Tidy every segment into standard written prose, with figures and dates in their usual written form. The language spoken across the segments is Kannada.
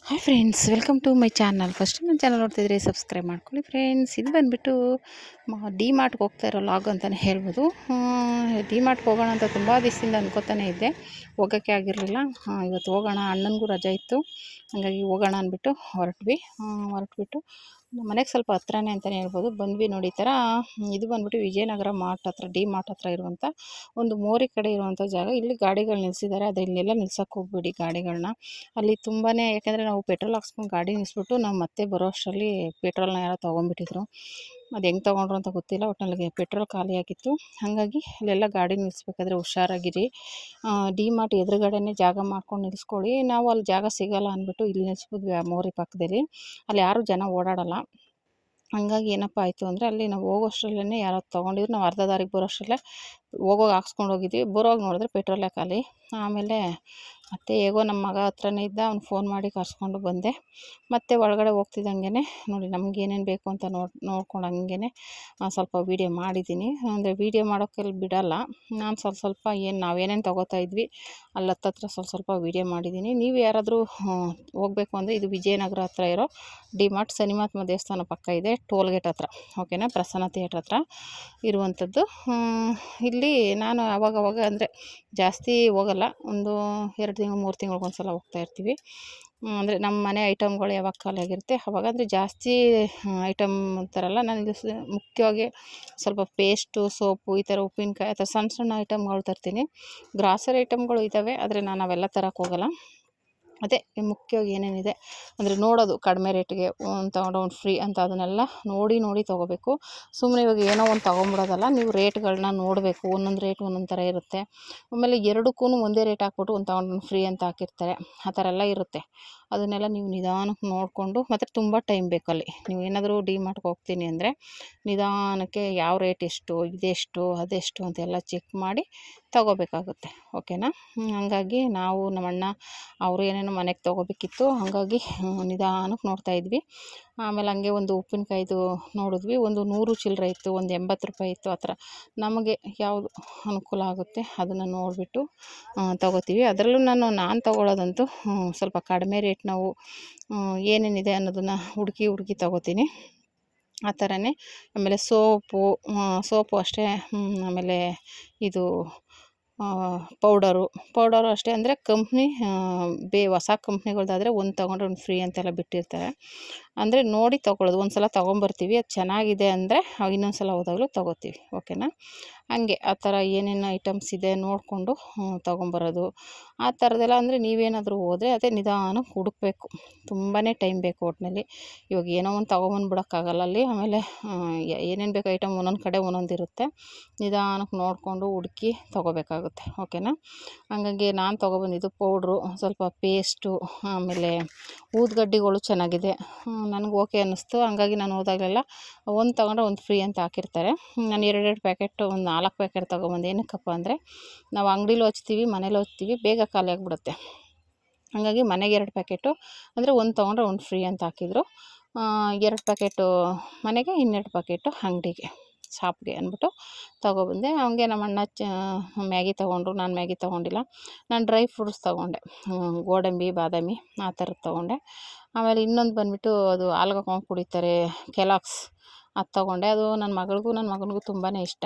Hi friends, welcome to my channel. First ನನ್ನ ಚಾನಲ್ ನೋಡ್ತಿದ್ರೆ ಸಬ್ಸ್ಕ್ರೈಬ್ ಮಾಡ್ಕೊಳ್ಳಿ ಫ್ರೆಂಡ್ಸ್. ಇದು ಬಂದುಬಿಟ್ಟು ಡಿ ಮಾರ್ಟ್ಗೆ ಹೋಗ್ತಾ ಇರೋ ಲಾಗ್ ಅಂತಲೇ ಹೇಳ್ಬೋದು. ಡಿ ಮಾರ್ಟ್ಗೆ ಹೋಗೋಣ ಅಂತ ತುಂಬ ದಿವಸದಿಂದ ಅನ್ಕೋತಾನೆ ಇದ್ದೆ, ಹೋಗೋಕ್ಕೆ ಆಗಿರಲಿಲ್ಲ. ಇವತ್ತು ಹೋಗೋಣ, ಅಣ್ಣನಿಗೂ ರಜೆ ಇತ್ತು, ಹಾಗಾಗಿ ಹೋಗೋಣ ಅಂದ್ಬಿಟ್ಟು ಹೊರಟ್ಬಿಟ್ಟು ಮನೆಗೆ ಸ್ವಲ್ಪ ಹತ್ರನೇ ಅಂತಲೇ ಹೇಳ್ಬೋದು. ಬಂದ್ವಿ ನೋಡಿ. ಈ ಥರ ಇದು ಬಂದ್ಬಿಟ್ಟು ವಿಜಯನಗರ ಮಾರ್ಟ್ ಹತ್ರ, ಡಿ ಮಾರ್ಟ್ ಹತ್ರ ಇರುವಂಥ ಒಂದು ಮೋರಿ ಕಡೆ ಇರುವಂಥ ಜಾಗ. ಇಲ್ಲಿ ಗಾಡಿಗಳು ನಿಲ್ಲಿಸಿದ್ದಾರೆ, ಆದರೆ ಇಲ್ಲೆಲ್ಲ ನಿಲ್ಸೋಕ್ಕೆ ಹೋಗ್ಬೇಡಿ ಗಾಡಿಗಳನ್ನ. ಅಲ್ಲಿ ತುಂಬಾ, ಯಾಕೆಂದರೆ ನಾವು ಪೆಟ್ರೋಲ್ ಹಾಕ್ಸ್ಕೊಂಡು ಗಾಡಿ ನಿಲ್ಲಿಸ್ಬಿಟ್ಟು ನಾವು ಮತ್ತೆ ಬರೋ ಅಷ್ಟರಲ್ಲಿ ಪೆಟ್ರೋಲ್ನ ಯಾರೋ ತೊಗೊಂಡ್ಬಿಟ್ಟಿದ್ರು. ಅದು ಹೆಂಗೆ ತೊಗೊಂಡ್ರು ಅಂತ ಗೊತ್ತಿಲ್ಲ, ಒಟ್ಟಿನಲ್ಲಿ ಪೆಟ್ರೋಲ್ ಖಾಲಿ ಆಗಿತ್ತು. ಹಾಗಾಗಿ ಅಲ್ಲೆಲ್ಲ ಗಾಡಿ ನಿಲ್ಲಿಸ್ಬೇಕಾದ್ರೆ ಹುಷಾರಾಗಿರಿ. ಡಿ ಮಾರ್ಟ್ ಎದುರುಗಡೆನೇ ಜಾಗ ಮಾಡ್ಕೊಂಡು ನಿಲ್ಲಿಸ್ಕೊಳ್ಳಿ. ನಾವು ಅಲ್ಲಿ ಜಾಗ ಸಿಗೋಲ್ಲ ಅಂದ್ಬಿಟ್ಟು ಇಲ್ಲಿ ನಿಲ್ಲಿಸ್ಬಿದ್ವಿ, ಆ ಮೋರಿ ಪಕ್ಕದಲ್ಲಿ. ಅಲ್ಲಿ ಯಾರೂ ಜನ ಓಡಾಡಲ್ಲ. ಹಂಗಾಗಿ ಏನಪ್ಪ ಆಯಿತು ಅಂದರೆ, ಅಲ್ಲಿ ನಾವು ಹೋಗೋಷ್ಟರಲ್ಲೇ ಯಾರೋ ತೊಗೊಂಡಿದ್ರು. ನಾವು ಅರ್ಧ ದಾರಿಗೆ ಬರೋಷ್ಟರಲ್ಲೇ ಹೋಗೋಗಿ ಹಾಕ್ಸ್ಕೊಂಡು ಹೋಗಿದ್ವಿ. ಬರೋವಾಗ ನೋಡಿದ್ರೆ ಪೆಟ್ರೋಲೇ ಖಾಲಿ. ಆಮೇಲೆ ಮತ್ತೆ ಹೇಗೋ ನಮ್ಮ ಮಗ ಹತ್ರನೇ ಇದ್ದ, ಅವ್ನು ಫೋನ್ ಮಾಡಿ ಕರ್ಸ್ಕೊಂಡು ಬಂದೆ. ಮತ್ತೆ ಒಳಗಡೆ ಹೋಗ್ತಿದ್ದಂಗೆ ನೋಡಿ, ನಮ್ಗೆ ಏನೇನು ಬೇಕು ಅಂತ ನೋಡ್ಕೊಂಡು ಹಂಗೆ ಸ್ವಲ್ಪ ವೀಡಿಯೋ ಮಾಡಿದ್ದೀನಿ. ಅಂದರೆ ವೀಡಿಯೋ ಮಾಡೋಕ್ಕೆಲ್ಲ ಬಿಡೋಲ್ಲ ನಾನು, ಸ್ವಲ್ಪ ನಾವೇನೇನು ತೊಗೋತಾ ಇದ್ವಿ ಅಲ್ಲಿ ಹತ್ತತ್ರ ಸ್ವಲ್ಪ ವೀಡಿಯೋ ಮಾಡಿದ್ದೀನಿ. ನೀವು ಯಾರಾದರೂ ಹೋಗಬೇಕು ಅಂದರೆ, ಇದು ವಿಜಯನಗರ ಹತ್ರ ಇರೋ ಡಿ ಮಾರ್ಟ್, ಶನಿಮಹಾತ್ಮ ದೇವಸ್ಥಾನ ಪಕ್ಕ ಇದೆ, ಟೋಲ್ ಗೇಟ್ ಹತ್ರ, ಓಕೆನಾ, ಪ್ರಸನ್ನ ಥಿಯೇಟ್ರ್ ಹತ್ರ ಇರುವಂಥದ್ದು. ಇಲ್ಲಿ ನಾನು ಅವಾಗವಾಗ, ಅಂದರೆ ಜಾಸ್ತಿ ಹೋಗಲ್ಲ, ಒಂದು 2 ತಿಂಗಳು 3 ತಿಂಗಳಿಗೊಂದು ಸಲ ಹೋಗ್ತಾ ಇರ್ತೀವಿ. ಅಂದರೆ ನಮ್ಮ ಮನೆ ಐಟಮ್ಗಳು ಯಾವಾಗ ಖಾಲಿ ಆಗಿರುತ್ತೆ ಅವಾಗ. ಅಂದರೆ ಜಾಸ್ತಿ ಐಟಮ್ ತರಲ್ಲ ನಾನು. ಇದು ಮುಖ್ಯವಾಗಿ ಸ್ವಲ್ಪ ಪೇಸ್ಟು, ಸೋಪು, ಈ ಥರ ಉಪ್ಪಿನಕಾಯಿ, ಆ ಥರ ಸಣ್ಣ ಸಣ್ಣ ಐಟಮ್ಗಳು ತರ್ತೀನಿ. ಗ್ರಾಸರಿ ಐಟಮ್ಗಳು ಇದ್ದಾವೆ, ಆದರೆ ನಾನು ಅವೆಲ್ಲ ತರೋಕ್ಕೆ ಹೋಗಲ್ಲ. ಅದೇ ಮುಖ್ಯವಾಗಿ ಏನೇನಿದೆ ಅಂದರೆ ನೋಡೋದು, ಕಡಿಮೆ ರೇಟಿಗೆ ಒಂದು ತೊಗೊಂಡು ಒಂದು ಫ್ರೀ ಅಂತ, ಅದನ್ನೆಲ್ಲ ನೋಡಿ ತೊಗೋಬೇಕು. ಸುಮ್ಮನೆ ಇವಾಗ ಏನೋ ಒಂದು ತೊಗೊಂಬಿಡೋದಲ್ಲ, ನೀವು ರೇಟ್ಗಳನ್ನ ನೋಡಬೇಕು. ಒಂದೊಂದು ರೇಟ್ ಒಂದೊಂದು ಥರ ಇರುತ್ತೆ. ಆಮೇಲೆ ಎರಡಕ್ಕೂ ಒಂದೇ ರೇಟ್ ಹಾಕ್ಬಿಟ್ಟು ಒಂದು ತೊಗೊಂಡು ಒಂದು ಫ್ರೀ ಅಂತ ಹಾಕಿರ್ತಾರೆ, ಆ ಥರ ಎಲ್ಲ ಇರುತ್ತೆ. ಅದನ್ನೆಲ್ಲ ನೀವು ನಿಧಾನಕ್ಕೆ ನೋಡಿಕೊಂಡು, ಮತ್ತು ತುಂಬ ಟೈಮ್ ಬೇಕಲ್ಲಿ. ನೀವು ಏನಾದರೂ ಡಿ ಮಾರ್ಟ್ಗೆ ಹೋಗ್ತೀನಿ ಅಂದರೆ ನಿಧಾನಕ್ಕೆ ಯಾವ ರೇಟ್ ಎಷ್ಟು, ಇದೆಷ್ಟು ಅದೆಷ್ಟು ಅಂತೆಲ್ಲ ಚೆಕ್ ಮಾಡಿ ತೊಗೋಬೇಕಾಗುತ್ತೆ, ಓಕೆನಾ. ಹಾಗಾಗಿ ನಾವು, ನಮ್ಮಣ್ಣ ಅವರು ಏನೇನೋ ಮನೆಗೆ ತೊಗೋಬೇಕಿತ್ತು, ಹಾಗಾಗಿ ನಿಧಾನಕ್ಕೆ ನೋಡ್ತಾಯಿದ್ವಿ. ಆಮೇಲೆ ಹಂಗೆ ಒಂದು ಉಪ್ಪಿನಕಾಯಿದು ನೋಡಿದ್ವಿ, ಒಂದು 100 ಚಿಲ್ಲರೆ ಇತ್ತು, ಒಂದು 80 ರೂಪಾಯಿ ಇತ್ತು. ಆ ಥರ ನಮಗೆ ಯಾವುದು ಅನುಕೂಲ ಆಗುತ್ತೆ ಅದನ್ನು ನೋಡಿಬಿಟ್ಟು ತೊಗೋತೀವಿ. ಅದರಲ್ಲೂ ನಾನು ತೊಗೊಳ್ಳೋದಂತೂ ಸ್ವಲ್ಪ ಕಡಿಮೆ ರೇಟ್, ನಾವು ಏನೇನಿದೆ ಅನ್ನೋದನ್ನು ಹುಡುಕಿ ತೊಗೋತೀನಿ, ಆ ಥರನೇ. ಆಮೇಲೆ ಸೋಪು ಅಷ್ಟೇ. ಆಮೇಲೆ ಇದು ಪೌಡರು ಅಷ್ಟೇ. ಅಂದರೆ ಕಂಪ್ನಿ ಹೊಸ ಕಂಪ್ನಿಗಳ್ದಾದರೆ ಒಂದು ತೊಗೊಂಡ್ರೆ ಒಂದು ಫ್ರೀ ಅಂತೆಲ್ಲ ಬಿಟ್ಟಿರ್ತಾರೆ. ಅಂದರೆ ನೋಡಿ ತೊಗೊಳ್ಳೋದು. ಒಂದು ಸಲ ತೊಗೊಂಬರ್ತೀವಿ, ಅದು ಚೆನ್ನಾಗಿದೆ ಅಂದರೆ ಇನ್ನೊಂದು ಸಲ ಹೋದಾಗಲೂ ತೊಗೋತೀವಿ, ಓಕೆನಾ. ಹಂಗೆ ಆ ಥರ ಏನೇನು ಐಟಮ್ಸ್ ಇದೆ ನೋಡಿಕೊಂಡು ತೊಗೊಂಬರೋದು, ಆ ಥರದ್ದೆಲ್ಲ. ಅಂದರೆ ನೀವೇನಾದರೂ ಹೋದರೆ ಅದೇ ನಿಧಾನಕ್ಕೆ ಹುಡುಕಬೇಕು, ತುಂಬಾ ಟೈಮ್ ಬೇಕು ಒಟ್ಟಿನಲ್ಲಿ. ಇವಾಗ ಏನೋ ಒಂದು ತೊಗೊಂಬಂದ್ಬಿಡೋಕ್ಕಾಗಲ್ಲ ಅಲ್ಲಿ. ಆಮೇಲೆ ಏನೇನು ಬೇಕು ಐಟಮ್ ಒಂದೊಂದು ಕಡೆ ಒಂದೊಂದು ಇರುತ್ತೆ, ನಿಧಾನಕ್ಕೆ ನೋಡಿಕೊಂಡು ಹುಡುಕಿ ತೊಗೋಬೇಕಾಗುತ್ತೆ, ಓಕೆನಾ. ಹಂಗಾಗಿ ನಾನು ತೊಗೊಬಂದಿದ್ದು ಪೌಡ್ರು, ಸ್ವಲ್ಪ ಪೇಸ್ಟು, ಆಮೇಲೆ ಊದುಗಡ್ಡಿಗಳು ಚೆನ್ನಾಗಿದೆ, ನನಗೆ ಓಕೆ ಅನ್ನಿಸ್ತು. ಹಂಗಾಗಿ ನಾನು ಹೋದಾಗಲೆಲ್ಲ ಒಂದು ತೊಗೊಂಡ್ರೆ ಒಂದು ಫ್ರೀ ಅಂತ ಹಾಕಿರ್ತಾರೆ. ನಾನು 2 ಪ್ಯಾಕೆಟು, ಒಂದು 4 ಪ್ಯಾಕೆಟ್ ತೊಗೊಬಂದೆ. ಏನಕ್ಕಪ್ಪ ಅಂದರೆ, ನಾವು ಅಂಗಡಿಲೂ ಹಚ್ತೀವಿ, ಮನೇಲೂ ಹಚ್ತೀವಿ, ಬೇಗ ಖಾಲಿ ಆಗಿಬಿಡುತ್ತೆ. ಹಾಗಾಗಿ ಮನೆಗೆ 2 ಪ್ಯಾಕೆಟು, ಅಂದರೆ ಒಂದು ತೊಗೊಂಡ್ರೆ ಒಂದು ಫ್ರೀ ಅಂತ ಹಾಕಿದ್ರು. 2 ಪ್ಯಾಕೆಟು ಮನೆಗೆ, 2 ಪ್ಯಾಕೆಟು ಅಂಗಡಿಗೆ, ಶಾಪ್ಗೆ ಅಂದ್ಬಿಟ್ಟು ತೊಗೊಬಂದೆ. ಹಂಗೆ ನಮ್ಮಣ್ಣ ಮ್ಯಾಗಿ ತೊಗೊಂಡ್ರು, ನಾನು ಮ್ಯಾಗಿ ತೊಗೊಂಡಿಲ್ಲ. ನಾನು ಡ್ರೈ ಫ್ರೂಟ್ಸ್ ತೊಗೊಂಡೆ, ಗೋಡಂಬಿ, ಬಾದಾಮಿ ಆ ಥರದ್ದು ತೊಗೊಂಡೆ. ಆಮೇಲೆ ಇನ್ನೊಂದು ಬಂದುಬಿಟ್ಟು, ಅದು ಹಾಲ್ಗೆ ಹಾಕ್ಕೊಂಡು ಕುಡಿತಾರೆ, ಕೆಲಾಕ್ಸ್, ಅದು ತೊಗೊಂಡೆ. ಅದು ನನ್ನ ಮಗನಿಗೂ ತುಂಬಾ ಇಷ್ಟ.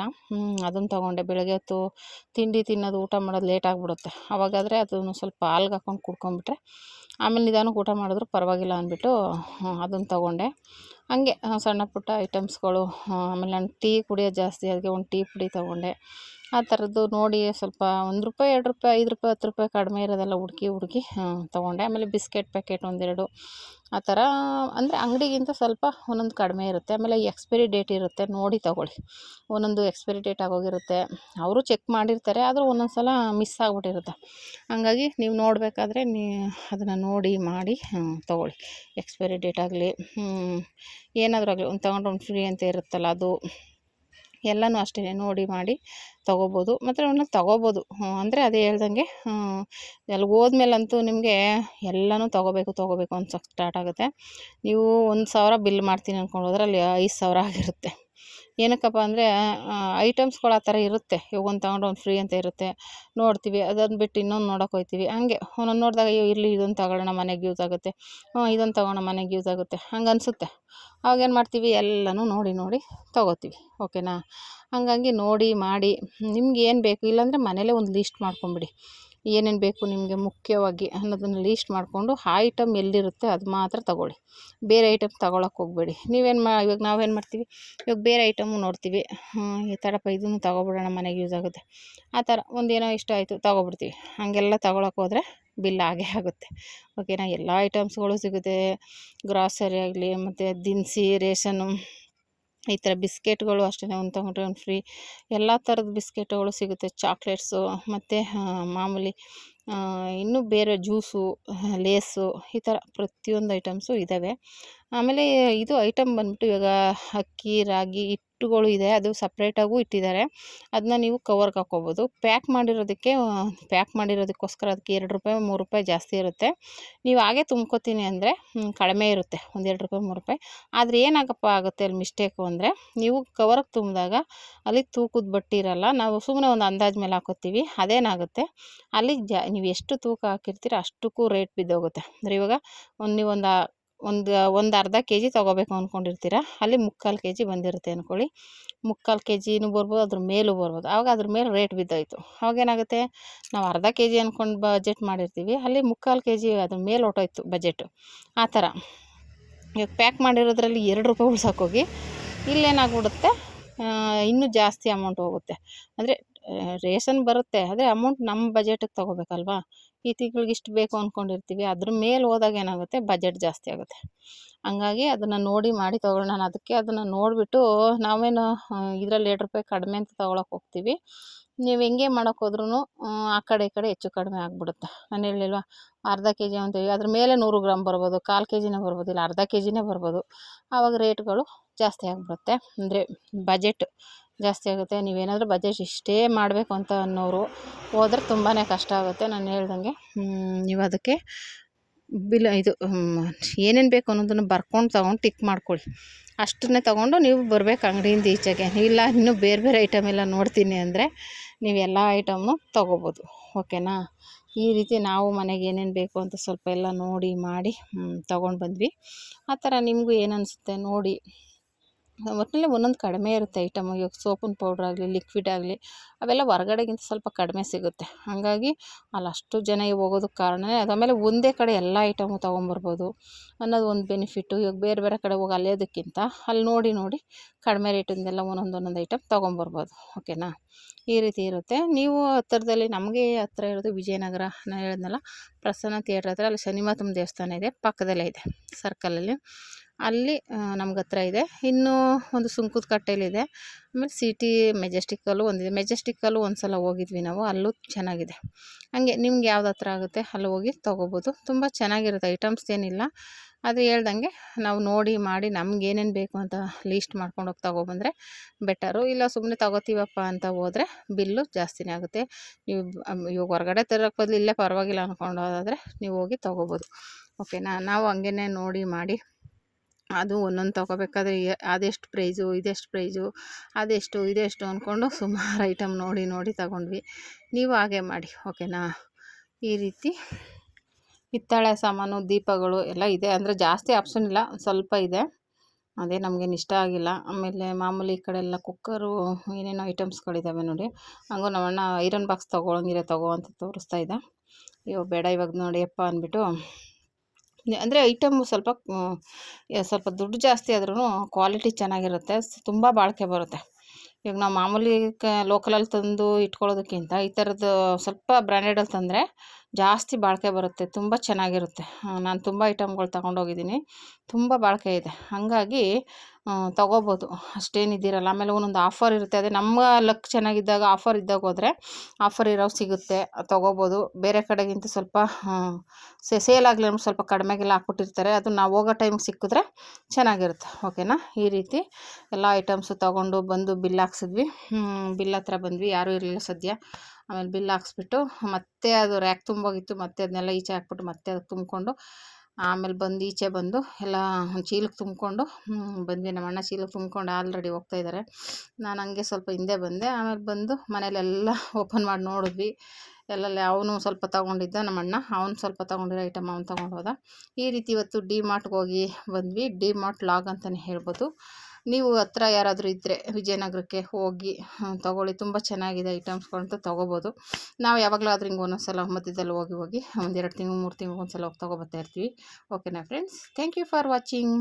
ಅದನ್ನು ತೊಗೊಂಡೆ. ಬೆಳಗ್ಗೆ ಹೊತ್ತು ತಿಂಡಿ ತಿನ್ನೋದು, ಊಟ ಮಾಡೋದು ಲೇಟ್ ಆಗಿಬಿಡುತ್ತೆ. ಅವಾಗಾದರೆ ಅದನ್ನು ಸ್ವಲ್ಪ ಹಾಲ್ಗೆ ಹಾಕ್ಕೊಂಡು ಕುಡ್ಕೊಂಬಿಟ್ರೆ ಆಮೇಲೆ ನಿಧಾನಕ್ಕೆ ಊಟ ಮಾಡಿದ್ರು ಪರವಾಗಿಲ್ಲ ಅಂದ್ಬಿಟ್ಟು ಅದನ್ನು ತೊಗೊಂಡೆ. ಹಂಗೆ ಸಣ್ಣ ಪುಟ್ಟ ಐಟಮ್ಸ್ಗಳು. ಆಮೇಲೆ ನಾನು ಟೀ ಕುಡಿಯೋದು ಜಾಸ್ತಿ, ಅದಕ್ಕೆ ಒಂದು ಟೀ ಪುಡಿ ತೊಗೊಂಡೆ. ಆ ಥರದ್ದು ನೋಡಿ ಸ್ವಲ್ಪ ₹1, ₹2, ₹5, ₹10 ಕಡಿಮೆ ಇರೋದೆಲ್ಲ ಹುಡುಕಿ ತೊಗೊಂಡೆ. ಆಮೇಲೆ ಬಿಸ್ಕೆಟ್ ಪ್ಯಾಕೆಟ್ 1-2 ಆ ಥರ. ಅಂದರೆ ಅಂಗಡಿಗಿಂತ ಸ್ವಲ್ಪ ಒಂದೊಂದು ಕಡಿಮೆ ಇರುತ್ತೆ. ಆಮೇಲೆ ಎಕ್ಸ್ಪೈರಿ ಡೇಟ್ ಇರುತ್ತೆ, ನೋಡಿ ತೊಗೊಳ್ಳಿ. ಒಂದೊಂದು ಎಕ್ಸ್ಪೈರಿ ಡೇಟ್ ಆಗೋಗಿರುತ್ತೆ, ಅವರು ಚೆಕ್ ಮಾಡಿರ್ತಾರೆ, ಆದರೂ ಒಂದೊಂದು ಸಲ ಮಿಸ್ ಆಗಿಬಿಟ್ಟಿರುತ್ತೆ. ಹಾಗಾಗಿ ನೀವು ನೋಡಬೇಕಾದ್ರೆ ಅದನ್ನು ನೋಡಿ ಮಾಡಿ ತೊಗೊಳ್ಳಿ. ಎಕ್ಸ್ಪೈರಿ ಡೇಟ್ ಆಗಲಿ, ಏನಾದರೂ ಆಗಲಿ, ಒಂದು ತೊಗೊಂಡ್ರೆ ಒಂದು ಫ್ರೀ ಅಂತ ಇರುತ್ತಲ್ಲ, ಅದು ಎಲ್ಲನೂ ಅಷ್ಟೇ ನೋಡಿ ಮಾಡಿ ತೊಗೋಬೋದು. ಮತ್ತು ಒಂದೊಂದು ತೊಗೋಬೋದು. ಅಂದರೆ ಅದೇ ಹೇಳ್ದಂಗೆ, ಅಲ್ಲಿಗೆ ಹೋದ್ಮೇಲಂತೂ ನಿಮಗೆ ಎಲ್ಲನೂ ತೊಗೋಬೇಕು ಅನ್ಸೋಕ್ಕೆ ಸ್ಟಾರ್ಟ್ ಆಗುತ್ತೆ. ನೀವು 1,000 ಬಿಲ್ ಮಾಡ್ತೀನಿ ಅಂದ್ಕೊಂಡು ಹೋದ್ರೆ ಅಲ್ಲಿ 5,000 ಆಗಿರುತ್ತೆ. ಏನಕ್ಕಪ್ಪ ಅಂದರೆ ಐಟಮ್ಸ್ಗಳು ಆ ಥರ ಇರುತ್ತೆ. ಇವಾಗ ಒಂದು ತೊಗೊಂಡ್ರೆ ಒಂದು ಫ್ರೀ ಅಂತ ಇರುತ್ತೆ. ನೋಡ್ತೀವಿ, ಅದನ್ನು ಬಿಟ್ಟು ಇನ್ನೊಂದು ನೋಡೋಕೆ ಹೋಗ್ತೀವಿ. ಹಂಗೆ ಒಂದೊಂದು ನೋಡಿದಾಗ ಅಯ್ಯೋ ಇರಲಿ ಇದೊಂದು ತಗೊಳ್ಳೋಣ, ಮನೆಗೆ ಯೂಸ್ ಆಗುತ್ತೆ, ಇದೊಂದು ತಗೊಳ್ಳೋಣ ಮನೆಗೆ ಯೂಸ್ ಆಗುತ್ತೆ ಹಂಗೆ ಅನಿಸುತ್ತೆ. ಅವಾಗೇನು ಮಾಡ್ತೀವಿ, ಎಲ್ಲನೂ ನೋಡಿ ನೋಡಿ ತೊಗೋತೀವಿ. ಓಕೆನಾ. ಹಾಗಾಗಿ ನೋಡಿ ಮಾಡಿ ನಿಮ್ಗೆ ಏನು ಬೇಕು, ಇಲ್ಲಾಂದರೆ ಮನೇಲೇ ಒಂದು ಲೀಸ್ಟ್ ಮಾಡ್ಕೊಂಬಿಡಿ. ಏನೇನು ಬೇಕು ನಿಮಗೆ ಮುಖ್ಯವಾಗಿ ಅನ್ನೋದನ್ನು ಲೀಸ್ಟ್ ಮಾಡಿಕೊಂಡು ಆ ಐಟಮ್ ಎಲ್ಲಿರುತ್ತೆ ಅದು ಮಾತ್ರ ತಗೊಳ್ಳಿ. ಬೇರೆ ಐಟಮ್ ತಗೊಳಕ್ಕೆ ಹೋಗಬೇಡಿ. ಇವಾಗ ನಾವೇನು ಮಾಡ್ತೀವಿ, ಇವಾಗ ಬೇರೆ ಐಟಮು ನೋಡ್ತೀವಿ, ಈ ಥರಪ್ಪ ಇದನ್ನು ತಗೊಬಿಡೋಣ ಮನೆಗೆ ಯೂಸ್ ಆಗುತ್ತೆ, ಆ ಥರ ಒಂದೇನೋ ಇಷ್ಟ ಆಯಿತು ತಗೊಬಿಡ್ತೀವಿ. ಹಾಗೆಲ್ಲ ತಗೊಳಕ್ಕೆ ಹೋದರೆ ಬಿಲ್ ಆಗೇ ಆಗುತ್ತೆ. ಓಕೆನಾ. ಎಲ್ಲ ಐಟಮ್ಸ್ಗಳು ಸಿಗುತ್ತೆ, ಗ್ರಾಸರಿ ಆಗಲಿ, ಮತ್ತು ದಿನಸಿ ರೇಷನ್ನು, ಈ ಥರ ಬಿಸ್ಕೆಟ್ಗಳು ಅಷ್ಟೇ, ಒಂದು ತೊಗೊಂಡ್ರೆ ಒಂದು ಫ್ರೀ, ಎಲ್ಲ ಥರದ ಬಿಸ್ಕೆಟುಗಳು ಸಿಗುತ್ತೆ. ಚಾಕ್ಲೇಟ್ಸು ಮತ್ತು ಮಾಮೂಲಿ ಇನ್ನೂ ಬೇರೆ ಜ್ಯೂಸು, ಲೇಸು, ಈ ಥರ ಪ್ರತಿಯೊಂದು ಐಟಮ್ಸು ಇದ್ದಾವೆ. ಆಮೇಲೆ ಇದು ಐಟಮ್ ಬಂದ್ಬಿಟ್ಟು ಇವಾಗ ಅಕ್ಕಿ, ರಾಗಿ ಹಿಟ್ಟುಗಳು ಇದೆ, ಅದು ಸಪ್ರೇಟಾಗೂ ಇಟ್ಟಿದ್ದಾರೆ. ಅದನ್ನ ನೀವು ಕವರ್ಗೆ ಹಾಕ್ಕೋಬೋದು. ಪ್ಯಾಕ್ ಮಾಡಿರೋದಕ್ಕೋಸ್ಕರ ಅದಕ್ಕೆ ₹2 ₹3 ಜಾಸ್ತಿ ಇರುತ್ತೆ. ನೀವು ಹಾಗೆ ತುಂಬ್ಕೊತೀನಿ ಅಂದರೆ ಕಡಿಮೆ ಇರುತ್ತೆ, ಒಂದು ₹2 ₹3. ಆದರೆ ಏನಾಗಪ್ಪ ಆಗುತ್ತೆ ಅಲ್ಲಿ ಮಿಸ್ಟೇಕು ಅಂದರೆ, ನೀವು ಕವರ್ಗೆ ತುಂಬಿದಾಗ ಅಲ್ಲಿ ತೂಕದ ಬಟ್ಟಿ ಇರಲ್ಲ, ನಾವು ಸುಮ್ಮನೆ ಒಂದು ಅಂದಾಜು ಮೇಲೆ ಹಾಕೋತೀವಿ. ಅದೇನಾಗುತ್ತೆ ಅಲ್ಲಿ ನೀವು ಎಷ್ಟು ತೂಕ ಹಾಕಿರ್ತೀರ ಅಷ್ಟಕ್ಕೂ ರೇಟ್ ಬಿದ್ದೋಗುತ್ತೆ. ಅಂದರೆ ಇವಾಗ ಒಂದು ಅರ್ಧ ಕೆ ಜಿ ತೊಗೋಬೇಕು ಅಂದ್ಕೊಂಡಿರ್ತೀರ, ಅಲ್ಲಿ 3/4 ಕೆ ಜಿ ಬಂದಿರುತ್ತೆ ಅಂದ್ಕೊಳ್ಳಿ. 3/4 ಕೆ ಜಿನೂ ಬರ್ಬೋದು, ಅದ್ರ ಮೇಲೂ ಬರ್ಬೋದು. ಆವಾಗ ಅದ್ರ ಮೇಲೆ ರೇಟ್ ಬಿದ್ದೋಯ್ತು. ಅವಾಗೇನಾಗುತ್ತೆ, ನಾವು ಅರ್ಧ ಕೆ ಜಿ ಅಂದ್ಕೊಂಡು ಬಜೆಟ್ ಮಾಡಿರ್ತೀವಿ, ಅಲ್ಲಿ 3/4 ಕೆ ಜಿ ಅದ್ರ ಮೇಲೆ ಹೊರ್ಟೋಯ್ತು ಬಜೆಟು. ಆ ಥರ ಇವಾಗ ಪ್ಯಾಕ್ ಮಾಡಿರೋದ್ರಲ್ಲಿ ₹2 ಉಳ್ಸೋಕ್ಕೋಗಿ ಇಲ್ಲೇನಾಗ್ಬಿಡುತ್ತೆ, ಇನ್ನೂ ಜಾಸ್ತಿ ಅಮೌಂಟ್ ಹೋಗುತ್ತೆ. ಅಂದರೆ ರೇಷನ್ ಬರುತ್ತೆ, ಆದರೆ ಅಮೌಂಟ್ ನಮ್ಮ ಬಜೆಟಿಗೆ ತೊಗೋಬೇಕಲ್ವಾ. ಈ ತಿಂಗ್ಳಿಗೆ ಇಷ್ಟು ಬೇಕು ಅಂದ್ಕೊಂಡಿರ್ತೀವಿ, ಅದ್ರ ಮೇಲೆ ಹೋದಾಗ ಏನಾಗುತ್ತೆ, ಬಜೆಟ್ ಜಾಸ್ತಿ ಆಗುತ್ತೆ. ಹಂಗಾಗಿ ಅದನ್ನು ನೋಡಿ ಮಾಡಿ ತೊಗೊಳ್ಳೋಣ. ನಾನು ಅದಕ್ಕೆ ಅದನ್ನು ನೋಡಿಬಿಟ್ಟು ನಾವೇನು ಇದರಲ್ಲಿ ₹2 ಕಡಿಮೆ ಅಂತ ತೊಗೊಳಕ್ಕೆ ಹೋಗ್ತೀವಿ. ನೀವು ಹೆಂಗೆ ಮಾಡೋಕ್ಕೆ ಹೋದ್ರೂ ಆ ಕಡೆ ಈ ಕಡೆ ಹೆಚ್ಚು ಕಡಿಮೆ ಆಗಿಬಿಡುತ್ತೆ. ನಾನು ಹೇಳಿಲ್ವಾ, ಅರ್ಧ ಕೆ ಜಿ ಅಂತೀವಿ, ಅದ್ರ ಮೇಲೆ 100 ಗ್ರಾಮ್ ಬರ್ಬೋದು, 1/4 ಕೆ ಜಿನೇ ಬರ್ಬೋದು, ಇಲ್ಲ ಅರ್ಧ ಕೆ ಜಿನೇ ಬರ್ಬೋದು. ಆವಾಗ ರೇಟ್ಗಳು ಜಾಸ್ತಿ ಆಗಿಬಿಡುತ್ತೆ. ಅಂದರೆ ಬಜೆಟ್ ಜಾಸ್ತಿ ಆಗುತ್ತೆ. ನೀವೇನಾದರೂ ಬಜೆಟ್ ಇಷ್ಟೇ ಮಾಡಬೇಕು ಅಂತ ಅನ್ನೋರು ಹೋದ್ರೆ ತುಂಬಾ ಕಷ್ಟ ಆಗುತ್ತೆ. ನಾನು ಹೇಳ್ದಂಗೆ ನೀವು ಅದಕ್ಕೆ ಏನೇನು ಬೇಕು ಅನ್ನೋದನ್ನು ಬರ್ಕೊಂಡು ತೊಗೊಂಡು ಟಿಕ್ ಮಾಡ್ಕೊಳ್ಳಿ. ಅಷ್ಟನ್ನೇ ತೊಗೊಂಡು ನೀವು ಬರಬೇಕು ಅಂಗಡಿಯಿಂದ ಈಚೆಗೆ. ಇಲ್ಲ ಇನ್ನೂ ಬೇರೆ ಬೇರೆ ಐಟಮ್ ಎಲ್ಲ ನೋಡ್ತೀನಿ ಅಂದರೆ ನೀವು ಎಲ್ಲ ಐಟಮ್ನು ತೊಗೋಬೋದು. ಓಕೆನಾ. ಈ ರೀತಿ ನಾವು ಮನೆಗೆ ಏನೇನು ಬೇಕು ಅಂತ ಸ್ವಲ್ಪ ಎಲ್ಲ ನೋಡಿ ಮಾಡಿ ತೊಗೊಂಡು ಬಂದ್ವಿ. ಆ ಥರ ನಿಮಗೂ ಏನು ಅನಿಸುತ್ತೆ ನೋಡಿ. ಒಟ್ಟಿನಲ್ಲಿ ಒಂದೊಂದು ಕಡಿಮೆ ಇರುತ್ತೆ ಐಟಮು. ಇವಾಗ ಸೋಪಿನ ಪೌಡ್ರ್ ಆಗಲಿ, ಲಿಕ್ವಿಡ್ ಆಗಲಿ, ಅವೆಲ್ಲ ಹೊರಗಡೆಗಿಂತ ಸ್ವಲ್ಪ ಕಡಿಮೆ ಸಿಗುತ್ತೆ. ಹಾಗಾಗಿ ಅಲ್ಲಿ ಅಷ್ಟು ಜನ ಹೋಗೋದಕ್ಕೆ ಕಾರಣವೇ ಅದು. ಆಮೇಲೆ ಒಂದೇ ಕಡೆ ಎಲ್ಲ ಐಟಮು ತೊಗೊಂಬರ್ಬೋದು ಅನ್ನೋದು ಒಂದು ಬೆನಿಫಿಟ್ಟು. ಇವಾಗ ಬೇರೆ ಬೇರೆ ಕಡೆ ಹೋಗಿ ಅಲೆಯೋದಕ್ಕಿಂತ ಅಲ್ಲಿ ನೋಡಿ ನೋಡಿ ಕಡಿಮೆ ರೇಟಿಂದೆಲ್ಲ ಒಂದೊಂದು ಐಟಮ್ ತೊಗೊಂಬರ್ಬೋದು. ಓಕೆನಾ. ಈ ರೀತಿ ಇರುತ್ತೆ. ನೀವು ಹತ್ತಿರದಲ್ಲಿ ನಮಗೆ ಹತ್ತಿರ ಇರೋದು ವಿಜಯನಗರ, ನಾನು ಹೇಳಿದ್ನಲ್ಲ ಪ್ರಸನ್ನ ಥಿಯೇಟ್ರ್ ಹತ್ರ, ಅಲ್ಲಿ ಶನಿ ಮಹಾತ್ಮ ದೇವಸ್ಥಾನ ಇದೆ, ಪಕ್ಕದಲ್ಲೇ ಇದೆ ಸರ್ಕಲಲ್ಲಿ. ಅಲ್ಲಿ ನಮ್ಗೆ ಹತ್ರ ಇದೆ. ಇನ್ನೂ ಒಂದು ಸುಂಕದ ಕಟ್ಟೆಯಲ್ಲಿದೆ. ಆಮೇಲೆ ಸಿಟಿ ಮೆಜೆಸ್ಟಿಕ್ಕಲ್ಲೂ ಒಂದಿದೆ. ಮೆಜೆಸ್ಟಿಕ್ಕಲ್ಲೂ ಒಂದು ಸಲ ಹೋಗಿದ್ವಿ ನಾವು, ಅಲ್ಲೂ ಚೆನ್ನಾಗಿದೆ. ಹಾಗೆ ನಿಮ್ಗೆ ಯಾವ್ದು ಹತ್ರ ಆಗುತ್ತೆ ಅಲ್ಲಿ ಹೋಗಿ ತೊಗೋಬೋದು. ತುಂಬ ಚೆನ್ನಾಗಿರುತ್ತೆ, ಐಟಮ್ಸ್ ಏನಿಲ್ಲ. ಆದರೆ ಹೇಳ್ದಂಗೆ ನಾವು ನೋಡಿ ಮಾಡಿ ನಮ್ಗೆ ಏನೇನು ಬೇಕು ಅಂತ ಲೀಸ್ಟ್ ಮಾಡ್ಕೊಂಡೋಗಿ ತೊಗೊಬಂದರೆ ಬೆಟರು. ಇಲ್ಲ ಸುಮ್ಮನೆ ತೊಗೋತೀವಪ್ಪ ಅಂತ ಹೋದರೆ ಬಿಲ್ಲು ಜಾಸ್ತಿನೇ ಆಗುತ್ತೆ. ನೀವು ಇವಾಗ ಹೊರಗಡೆ ತರೋಕ್ಕೆ ಬದಲು ಇಲ್ಲೇ ಪರವಾಗಿಲ್ಲ ಅಂದ್ಕೊಂಡೋದಾದರೆ ನೀವು ಹೋಗಿ ತೊಗೋಬೋದು. ಓಕೆನಾ. ನಾವು ಹಂಗೇ ನೋಡಿ ಮಾಡಿ ಅದು ಒಂದೊಂದು ತೊಗೋಬೇಕಾದ್ರೆ ಅದೆಷ್ಟು ಪ್ರೈಸು, ಇದೆಷ್ಟು ಪ್ರೈಸು, ಅದೆಷ್ಟು ಇದೆಷ್ಟು ಅಂದ್ಕೊಂಡು ಸುಮಾರು ಐಟಮ್ ನೋಡಿ ನೋಡಿ ತಗೊಂಡ್ವಿ. ನೀವು ಹಾಗೆ ಮಾಡಿ. ಓಕೆನಾ. ಈ ರೀತಿ ಹಿತ್ತಾಳೆ ಸಾಮಾನು, ದೀಪಗಳು ಎಲ್ಲ ಇದೆ. ಅಂದರೆ ಜಾಸ್ತಿ ಆಪ್ಷನ್ ಇಲ್ಲ, ಸ್ವಲ್ಪ ಇದೆ, ಅದೇ ನಮಗೇನು ಇಷ್ಟ ಆಗಿಲ್ಲ. ಆಮೇಲೆ ಮಾಮೂಲಿ ಈ ಕಡೆ ಎಲ್ಲ ಕುಕ್ಕರು, ಏನೇನೋ ಐಟಮ್ಸ್ಗಳಿದ್ದಾವೆ ನೋಡಿ. ಹಂಗೂ ನಮ್ಮಣ್ಣ ಐರನ್ ಬಾಕ್ಸ್ ತೊಗೊಳಂಗಿದ್ರೆ ತೊಗೋ ಅಂತ ತೋರಿಸ್ತಾ ಇದ್ದ. ಇವಾಗ ಬೇಡ ಇವಾಗ ನೋಡಿಯಪ್ಪ ಅಂದ್ಬಿಟ್ಟು, ಅಂದರೆ ಐಟಮು ಸ್ವಲ್ಪ ದುಡ್ಡು ಜಾಸ್ತಿ ಆದ್ರೂ ಕ್ವಾಲಿಟಿ ಚೆನ್ನಾಗಿರುತ್ತೆ, ತುಂಬ ಬಾಳಿಕೆ ಬರುತ್ತೆ. ಇವಾಗ ನಾವು ಮಾಮೂಲಿ ಲೋಕಲಲ್ಲಿ ತಂದು ಇಟ್ಕೊಳ್ಳೋದಕ್ಕಿಂತ ಈ ಥರದ್ದು ಸ್ವಲ್ಪ ಬ್ರ್ಯಾಂಡೆಡಲ್ಲಿ ತಂದರೆ ಜಾಸ್ತಿ ಬಾಳಿಕೆ ಬರುತ್ತೆ, ತುಂಬ ಚೆನ್ನಾಗಿರುತ್ತೆ. ನಾನು ತುಂಬ ಐಟಮ್ಗಳು ತಗೊಂಡೋಗಿದ್ದೀನಿ, ತುಂಬ ಬಾಳಿಕೆ ಇದೆ. ಹಾಗಾಗಿ ತೊಗೋಬೋದು, ಅಷ್ಟೇನಿದ್ದಿರಲ್ಲ. ಆಮೇಲೆ ಒಂದೊಂದು ಆಫರ್ ಇರುತ್ತೆ, ಅದೇ ನಮ್ಮ ಲಕ್ ಚೆನ್ನಾಗಿದ್ದಾಗ ಆಫರ್ ಇದ್ದಾಗ ಹೋದರೆ ಆಫರ್ ಇರೋವು ಸಿಗುತ್ತೆ, ತೊಗೋಬೋದು. ಬೇರೆ ಕಡೆಗಿಂತ ಸ್ವಲ್ಪ ಸೇಲ್ ಆಗಲಿ ಅಂದ್ರೆ ಸ್ವಲ್ಪ ಕಡಿಮೆಗೆಲ್ಲ ಹಾಕ್ಬಿಟ್ಟಿರ್ತಾರೆ, ಅದು ನಾವು ಹೋಗೋ ಟೈಮಿಗೆ ಸಿಕ್ಕಿದ್ರೆ ಚೆನ್ನಾಗಿರುತ್ತೆ. ಓಕೆನಾ. ಈ ರೀತಿ ಎಲ್ಲ ಐಟಮ್ಸು ತೊಗೊಂಡು ಬಂದು ಬಿಲ್ ಹಾಕ್ಸಿದ್ವಿ. ಬಿಲ್ ಹತ್ರ ಬಂದ್ವಿ, ಯಾರೂ ಇರಲಿಲ್ಲ ಸದ್ಯ. ಆಮೇಲೆ ಬಿಲ್ ಹಾಕ್ಸ್ಬಿಟ್ಟು ಮತ್ತೆ ಅದು ರ್ಯಾಕ್ ತುಂಬೋಗಿತ್ತು, ಮತ್ತೆ ಅದನ್ನೆಲ್ಲ ಈಚೆ ಹಾಕ್ಬಿಟ್ಟು ಮತ್ತೆ ಅದಕ್ಕೆ ತುಂಬಿಕೊಂಡು ಆಮೇಲೆ ಬಂದು ಈಚೆ ಬಂದು ಎಲ್ಲ ಚೀಲಕ್ಕೆ ತುಂಬಿಕೊಂಡು ಬಂದ್ವಿ. ನಮ್ಮ ಅಣ್ಣ ಚೀಲಕ್ಕೆ ತುಂಬ್ಕೊಂಡು ಆಲ್ರೆಡಿ ಹೋಗ್ತಾಯಿದ್ದಾರೆ. ನಾನು ಹಂಗೆ ಸ್ವಲ್ಪ ಹಿಂದೆ ಬಂದೆ. ಆಮೇಲೆ ಬಂದು ಮನೇಲೆಲ್ಲ ಓಪನ್ ಮಾಡಿ ನೋಡಿದ್ವಿ. ಎಲ್ಲೆಲ್ಲ ಅವನು ಸ್ವಲ್ಪ ತೊಗೊಂಡಿದ್ದ ನಮ್ಮ ಅಣ್ಣ, ಅವ್ನು ಸ್ವಲ್ಪ ತೊಗೊಂಡಿರೋ ಐಟಮ್ ಅವ್ನು ತೊಗೊಂಡು ಹೋದ. ಈ ರೀತಿ ಇವತ್ತು ಡಿ ಮಾರ್ಟ್ಗೆ ಹೋಗಿ ಬಂದ್ವಿ. ಡಿ ಮಾರ್ಟ್ ಲಾಗ್ ಅಂತಲೇ ಹೇಳ್ಬೋದು. ನೀವು ಹತ್ರ ಯಾರಾದರೂ ಇದ್ದರೆ ವಿಜಯನಗರಕ್ಕೆ ಹೋಗಿ ತೊಗೊಳ್ಳಿ. ತುಂಬ ಚೆನ್ನಾಗಿದೆ ಐಟಮ್ಸ್ಗಳಂತೂ ತೊಗೋಬೋದು. ನಾವು ಯಾವಾಗಲಾದ್ರೂ ಹಿಂಗೆ ಒಂದೊಂದು ಸಲ ಮಧ್ಯದಲ್ಲಿ ಹೋಗಿ 1-2 ತಿಂಗಳು 3 ತಿಂಗಳು ಒಂದು ಸಲ ಹೋಗಿ ತೊಗೊಬರ್ತಾ ಇರ್ತೀವಿ. ಓಕೆನಾ friends, thank you for watching.